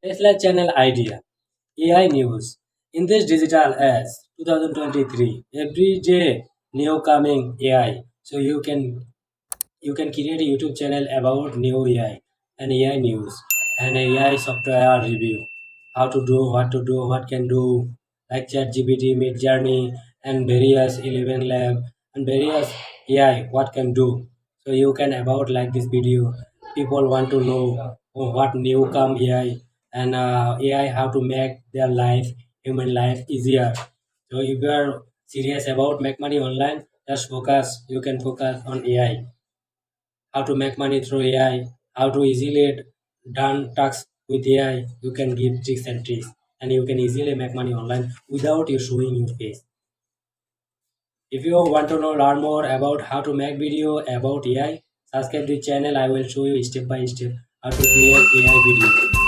Tesla channel idea. AI news. In this digital age, 2023, every day new coming AI. So you can create a YouTube channel about new AI and AI news and AI software review. How to do, what can do, like ChatGPT, Midjourney, and various 11 Lab and various AI what can do. So you can about like this video. People want to know what new come AI and AI how to make their life, human life easier. So if you are serious about make money online, just focus. You can focus on AI, how to make money through AI, how to easily done tasks with AI. You can give tricks and tricks, and you can easily make money online without you showing your face. If you want to know learn more about how to make video about AI, subscribe the channel. I will show you step by step how to create AI video.